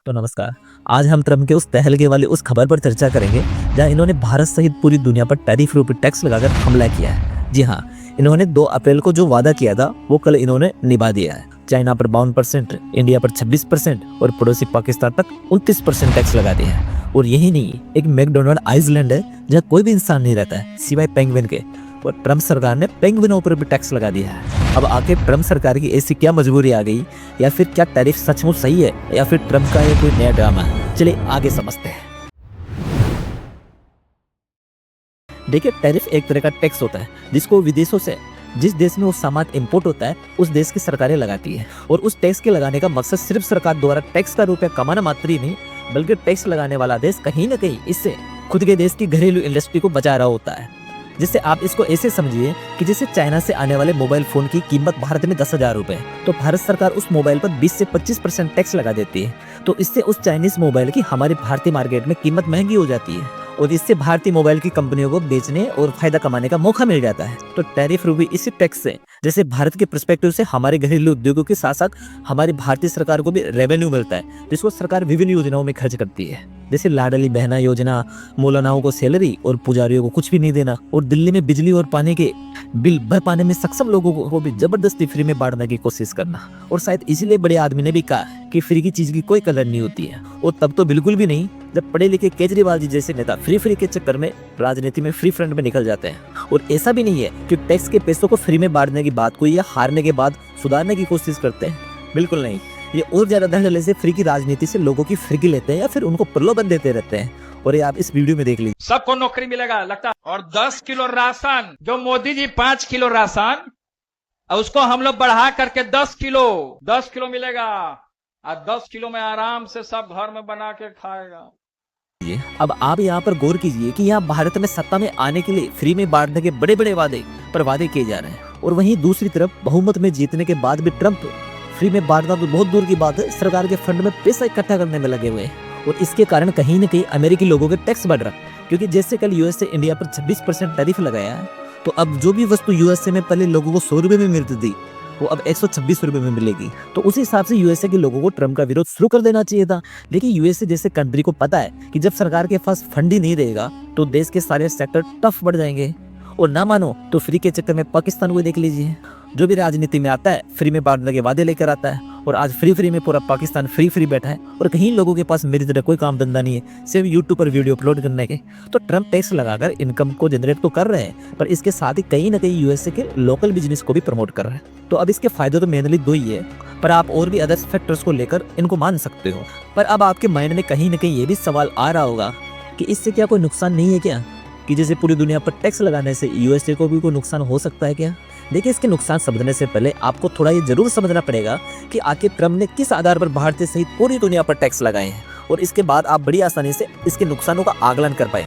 तो नमस्कार। आज हम ट्रम्प के उस तहलके वाली उस खबर पर चर्चा करेंगे जहां इन्होंने भारत सहित पूरी दुनिया पर टैरिफ रूपी टैक्स लगाकर हमला किया है। जी हाँ, इन्होंने 2 अप्रैल को जो वादा किया था वो कल इन्होंने निभा दिया है। चाइना पर 52%, इंडिया पर 26% और पड़ोसी पाकिस्तान तक 29% टैक्स लगा दिया है। और यही नहीं, एक मैकडोनल्ड आइसलैंड है जहाँ कोई भी इंसान नहीं रहता है सिवाय पेंगुइन के, और ट्रम्प सरकार ने पेंगुइनों पर भी टैक्स लगा दिया है। अब आखिर ट्रम्प सरकार की ऐसी क्या मजबूरी आ गई, या फिर क्या टैरिफ सचमुच सही है, या फिर ट्रम्प का ये कोई नया ड्रामा है? चलिए आगे समझते हैं। देखिए, टैरिफ एक तरह का टैक्स होता है जिसको विदेशों से जिस देश में वो सामान इंपोर्ट होता है उस देश की सरकारें लगाती है। और उस टैक्स के लगाने का मकसद सिर्फ सरकार द्वारा टैक्स का रुपया कमाना मात्र ही नहीं, बल्कि टैक्स लगाने वाला देश कहीं ना कहीं इससे खुद के देश की घरेलू इंडस्ट्री को बचा रहा होता है। जिससे आप इसको ऐसे समझिए कि जैसे चाइना से आने वाले मोबाइल फोन की कीमत भारत में 10,000 रुपए है, तो भारत सरकार उस मोबाइल पर 20 से 25% टैक्स लगा देती है। तो इससे उस चाइनीज मोबाइल की हमारी भारतीय मार्केट में कीमत महंगी हो जाती है, और इससे भारतीय मोबाइल की कंपनियों को बेचने और फायदा कमाने का मौका मिल जाता है। तो टैरिफ रूपी इसी टैक्स से जैसे भारत के पर्सपेक्टिव से हमारे घरेलू उद्योगों के साथ साथ हमारी भारतीय सरकार को भी रेवेन्यू मिलता है, जिसको सरकार विभिन्न योजनाओं में खर्च करती है। जैसे लाडली बहना योजना, मौलानाओं को सैलरी और पुजारियों को कुछ भी नहीं देना, और दिल्ली में बिजली और पानी के बिल भर पाने में सक्षम लोगों को भी जबरदस्ती फ्री में बांटने की कोशिश करना। और शायद इसीलिए बड़े आदमी ने भी कहा कि फ्री की चीज की कोई कदर नहीं होती है। और तब तो बिल्कुल भी नहीं जब पढ़े लिखे केजरीवाल जी जैसे नेता फ्री के चक्कर में राजनीति में फ्री फ्रंट में निकल जाते हैं। और ऐसा भी नहीं है कि टैक्स के पैसों को फ्री में बांटने की बात कोई या हारने के बाद सुधारने की कोशिश करते हैं, बिल्कुल नहीं। ये और ज्यादा धड़ल्ले से फ्री की राजनीति से लोगों की फ्री लेते हैं या फिर उनको प्रलोभन देते रहते हैं। और ये आप इस वीडियो में देख लीजिए। सबको नौकरी मिलेगा लगता है। और 10 किलो राशन जो मोदी जी 5 किलो राशन, उसको हम लोग बढ़ा करके 10 किलो मिलेगा, और 10 किलो में आराम से सब घर में बना के खाएगा। अब आप यहाँ पर गौर कीजिए कि यहाँ भारत में सत्ता में आने के लिए फ्री में बांटने के बड़े बड़े वादे किए जा रहे हैं, और वहीं दूसरी तरफ बहुमत में जीतने के बाद भी ट्रम्प फ्री में बांटना तो बहुत दूर की बात है, सरकार के फंड में पैसा इकट्ठा करने में लगे हुए हैं। और इसके कारण कहीं न कहीं अमेरिकी लोगों के टैक्स बढ़ रहा है, क्योंकि जैसे कल यूएसए इंडिया पर 26% टैरिफ लगाया है, तो अब जो भी वस्तु यूएसए में पहले लोगों को 100 रुपए में मिलती थी वो अब 126 रुपए में मिलेगी। तो उसी हिसाब से यूएसए के लोगों को ट्रम्प का विरोध शुरू कर देना चाहिए था। लेकिन यूएसए जैसे कंट्री को पता है कि जब सरकार के पास फंड ही नहीं रहेगा तो देश के सारे सेक्टर टफ बढ़ जाएंगे। और ना मानो तो फ्री के चक्कर में पाकिस्तान को देख लीजिए, जो भी राजनीति में आता है फ्री में बांटने के वादे लेकर आता है, और आज फ्री में पूरा पाकिस्तान फ्री बैठा है। और कहीं लोगों के पास मेरी तरह कोई काम धंधा नहीं है सिर्फ यूट्यूब पर वीडियो अपलोड करने के। तो ट्रम्प टैक्स लगाकर इनकम को जनरेट तो कर रहे हैं, पर इसके साथ ही कहीं ना कहीं यूएसए के लोकल बिजनेस को भी प्रमोट कर रहे हैं। तो अब इसके फायदे तो मेनली 2 ही है, पर आप और भी अदर फैक्टर्स को लेकर इनको मान सकते हो। पर अब आपके माइंड में कहीं ना कहीं ये भी सवाल आ रहा होगा कि इससे क्या कोई नुकसान नहीं है क्या, कि जैसे पूरी दुनिया पर टैक्स लगाने से यूएसए को भी कोई नुकसान हो सकता है क्या? देखिए, इसके नुकसान समझने से पहले आपको थोड़ा ये जरूर समझना पड़ेगा कि आखिर ट्रम्प ने किस आधार पर भारतीय सहित पूरी दुनिया पर टैक्स लगाए हैं, और इसके बाद आप बड़ी आसानी से इसके नुकसानों का आकलन कर पाए।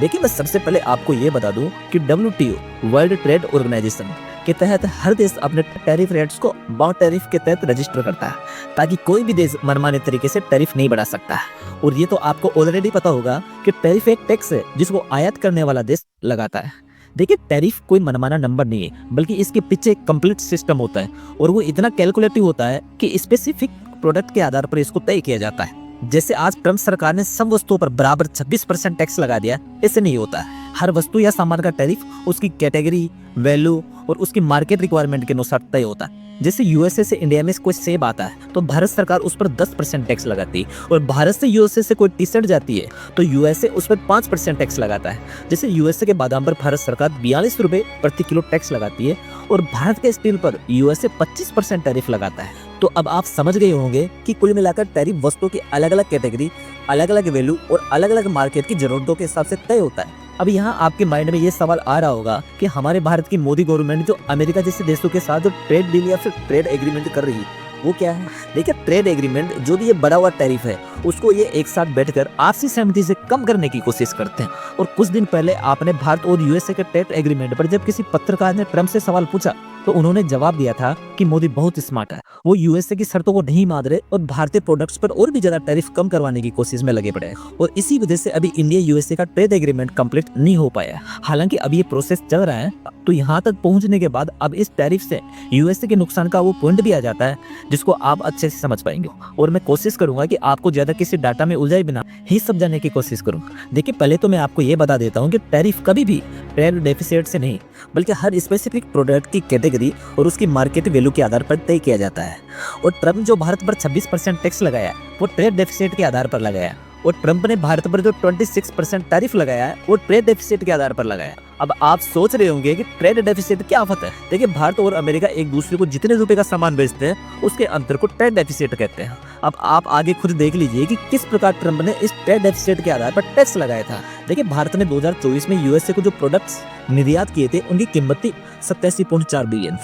देखिए, मैं सबसे पहले आपको ये बता दूं कि WTO वर्ल्ड ट्रेड ऑर्गेनाइजेशन के तहत हर देश अपने टैरिफ रेट्स को बाउंड टैरिफ के तहत रजिस्टर करता है, ताकि कोई भी देश मनमाने तरीके से टैरिफ नहीं बढ़ा सकता है। और ये तो आपको ऑलरेडी पता होगा कि टैरिफ एक टैक्स है जिसको आयात करने वाला देश लगाता है। देखिए, टैरिफ कोई मनमाना नंबर नहीं है, बल्कि इसके पीछे एक कंप्लीट सिस्टम होता है, और वो इतना कैलकुलेटिव होता है कि स्पेसिफिक प्रोडक्ट के आधार पर इसको तय किया जाता है। जैसे आज ट्रम्प सरकार ने सब वस्तुओं पर बराबर 26% टैक्स लगा दिया, ऐसे नहीं होता है। हर वस्तु या सामान का टैरिफ उसकी कैटेगरी, वैल्यू और उसकी मार्केट रिक्वायरमेंट के अनुसार तय होता है। जैसे यूएसए से इंडिया में कोई सेब आता है तो भारत सरकार उस पर 10% टैक्स लगाती है, और भारत से यूएसए से कोई टी शर्ट जाती है तो यूएसए उस पर 5% टैक्स लगाता है। जैसे यूएसए के बादाम पर भारत सरकार 42 रुपए प्रति किलो टैक्स लगाती है, और भारत के स्टील पर यूएसए 25% टैरिफ लगाता है। तो अब आप समझ गए होंगे कि कुल मिलाकर टैरिफ वस्तुओं की अलग अलग कैटेगरी, अलग अलग वैल्यू और अलग अलग मार्केट की जरूरतों के हिसाब से तय होता है। अब यहाँ आपके माइंड में ये सवाल आ रहा होगा कि हमारे भारत की मोदी गवर्नमेंट जो अमेरिका जैसे देशों के साथ जो ट्रेड डील या फिर ट्रेड एग्रीमेंट कर रही है वो क्या है? देखिए, ट्रेड एग्रीमेंट जो भी ये बड़ा हुआ टैरिफ है उसको ये एक साथ बैठकर आपसी सहमति से कम करने की कोशिश करते हैं। और कुछ दिन पहले आपने भारत और यूएसए के ट्रेड एग्रीमेंट पर जब किसी पत्रकार ने ट्रम्प से सवाल पूछा तो उन्होंने जवाब दिया था कि मोदी बहुत स्मार्ट है, वो यूएसए की शर्तों को नहीं मान रहे और भारतीय प्रोडक्ट्स पर और भी ज्यादा टैरिफ कम करवाने की कोशिश में लगे पड़े हैं और इसी वजह से अभी इंडिया यूएसए का ट्रेड एग्रीमेंट कंप्लीट नहीं हो पाया। हालांकि अब ये प्रोसेस चल रहा है, तो यहाँ तक पहुंचने के बाद अब इस टैरिफ से यूएसए के नुकसान का वो पॉइंट भी आ जाता है जिसको आप अच्छे से समझ पाएंगे और मैं कोशिश करूंगा कि आपको ज्यादा किसी डाटा में उलझाए बिना ही समझाने की कोशिश करूँ। देखिए, पहले तो मैं आपको ये बता देता हूँ कि टैरिफ कभी भी ट्रेड डेफिसिट से नहीं बल्कि हर स्पेसिफिक प्रोडक्ट की कैटेगरी और उसकी मार्केट वैल्यू के आधार पर तय किया जाता है। और ट्रम्प जो भारत पर 26% टैक्स लगाया वो ट्रेड डेफिसिट के आधार पर लगाया और ट्रम्प ने भारत पर जो 26% टैरिफ लगाया है वो ट्रेड डेफिसिट के आधार पर लगाया। अब आप सोच रहे होंगे कि ट्रेड डेफिसिट क्या आफत है। देखिए, भारत और अमेरिका एक दूसरे को जितने रुपए का सामान बेचते हैं उसके अंतर को ट्रेड डेफिसिट कहते हैं। अब आप आगे खुद देख लीजिए कि किस प्रकार ट्रम्प ने इस ट्रेड डेफिसिट के आधार पर टैक्स लगाया था। देखिए, भारत ने 2024 में यूएसए को जो प्रोडक्ट्स निर्यात किए थे उनकी कीमत थी 87.4 बिलियन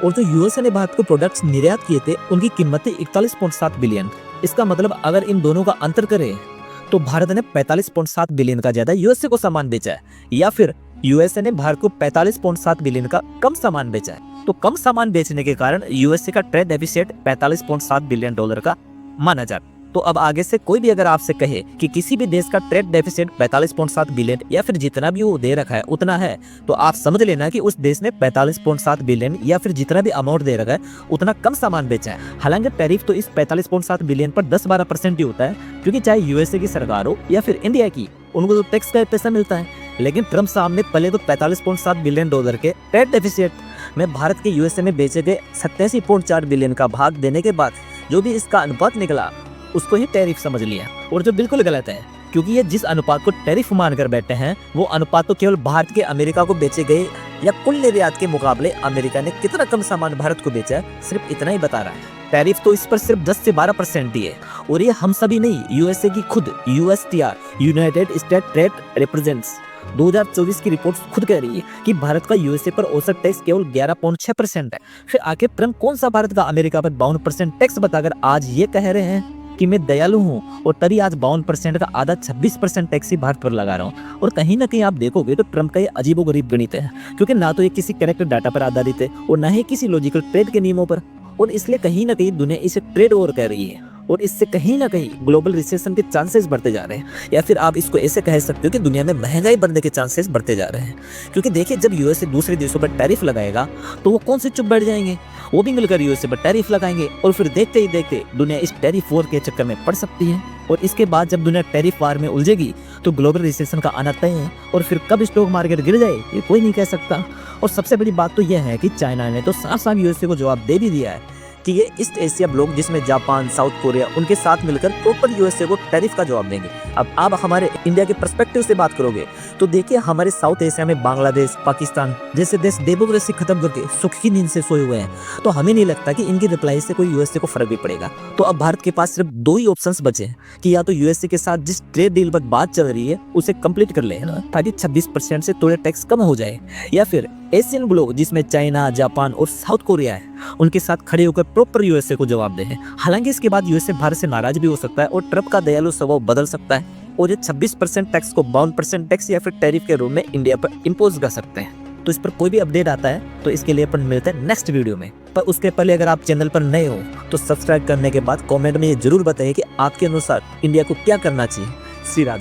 और जो यूएसए ने भारत को प्रोडक्ट्स निर्यात किए थे उनकी कीमत थी 41.7 बिलियन। इसका मतलब अगर इन दोनों का अंतर करें तो भारत ने 45.7 बिलियन का ज्यादा यूएसए को सामान बेचा है या फिर यूएसए ने भारत को 45.7 बिलियन का कम सामान बेचा है। तो कम सामान बेचने के कारण यूएसए का ट्रेड डेफिसिट 45.7 बिलियन डॉलर का माना जाता है। तो अब आगे से कोई भी अगर आपसे कहे कि किसी भी देश का ट्रेड डेफिसिट 45.7 बिलियन या फिर जितना भी वो दे रखा है उतना है, तो आप समझ लेना कि उस देश ने 45.7 बिलियन या फिर जितना भी अमाउंट दे रखा है उतना कम सामान बेचा है। हालांकि टैरिफ तो इस 45.7 बिलियन पर 10-12% ही होता है, क्योंकि चाहे यूएसए की सरकार हो या फिर इंडिया की, उनको तो टैक्स का पैसा मिलता है। लेकिन ट्रम्प साहब ने पहले तो 45.7 बिलियन डॉलर के ट्रेड डेफिसिट में भारत के यूएसए में बेचे गए 87.4 बिलियन का भाग देने के बाद जो भी इसका अनुपात निकला उसको ही टैरिफ समझ लिया, और जो बिल्कुल गलत है, क्योंकि ये जिस अनुपात को टैरिफ मानकर बैठे हैं वो अनुपात तो केवल भारत के अमेरिका को बेचे गए या कुल निर्यात के मुकाबले अमेरिका ने कितना कम सामान भारत को बेचा है सिर्फ इतना ही बता रहा है। टैरिफ तो इस पर सिर्फ 10 से 12% ही है, और ये हम सभी नहीं, यूएसए की खुद USTR United state trade representatives 2024 की रिपोर्ट खुद कह रही है कि भारत का यूएसए पर औसत टैक्स केवल 11.6% है। फिर आखिर ट्रम्प कौन सा भारत का अमेरिका पर 52% टैक्स बताकर आज ये कह रहे हैं कि मैं दयालु हूँ, और तभी आज 52% का आधा 26% टैक्स ही भारत पर लगा रहा हूँ। और कहीं ना कहीं आप देखोगे तो ट्रम्प का ये अजीबोगरीब गणित है, क्योंकि ना तो ये किसी करेक्ट डाटा पर आधारित है और ना ही किसी लॉजिकल ट्रेड के नियमों पर, और इसलिए कहीं ना कहीं दुनिया इसे ट्रेड वॉर कह रही है और इससे कहीं ना कहीं ग्लोबल रिसेशन के चांसेस बढ़ते जा रहे हैं, या फिर आप इसको ऐसे कह सकते हो कि दुनिया में महंगाई बढ़ने के चांसेस बढ़ते जा रहे हैं। क्योंकि देखिए, जब यूएसए दूसरे देशों पर टैरिफ लगाएगा तो वो कौन से चुप बैठ जाएंगे, वो भी मिलकर यूएसए पर टैरिफ लगाएंगे, और फिर देखते ही देखते दुनिया इस टैरिफ वॉर के चक्कर में पड़ सकती है। और इसके बाद जब दुनिया टैरिफ वार में उलझेगी तो ग्लोबल रिसेशन का आना तय है, और फिर कब स्टॉक मार्केट गिर जाए ये कोई नहीं कह सकता। और सबसे बड़ी बात तो यह है कि चाइना ने तो साफ साफ यूएसए को जवाब दे भी दिया है कि ये ईस्ट एशिया ब्लॉक जिसमें जापान, साउथ कोरिया, उनके साथ मिलकर प्रॉपर यूएसए को टैरिफ का जवाब देंगे। अब आप हमारे इंडिया के पर्सपेक्टिव से बात करोगे तो देखिए, हमारे साउथ एशिया में बांग्लादेश, पाकिस्तान जैसे देश डेमोक्रेसी खत्म करके सुख की नींद से सोए हुए हैं, तो हमें नहीं लगता कि इनकी रिप्लाई से कोई यूएसए को फर्क भी पड़ेगा। तो अब भारत के पास सिर्फ 2 ही ऑप्शंस बचे हैं कि या तो यूएसए के साथ जिस ट्रेड डील पर बात चल रही है उसे कंप्लीट कर ले ताकि 26% से थोड़े टैक्स कम हो जाए, या फिर एशियन ब्लॉक जिसमें चाइना, जापान और साउथ कोरिया है उनके साथ खड़े होकर प्रॉपर यूएसए को जवाब दें। हालांकि इसके बाद यूएसए भारत से नाराज भी हो सकता है और ट्रम्प का दयालु स्वभाव बदल सकता है और ये 26% टैक्स को 52% टैक्स या फिर टैरिफ के रूप में इंडिया पर इम्पोज कर सकते हैं। तो इस पर कोई भी अपडेट आता है तो इसके लिए अपन मिलते हैं नेक्स्ट वीडियो में। पर उसके पहले अगर आप चैनल पर नए हो तो सब्सक्राइब करने के बाद कमेंट में ये जरूर बताइए कि आपके अनुसार इंडिया को क्या करना चाहिए। श्री राधे।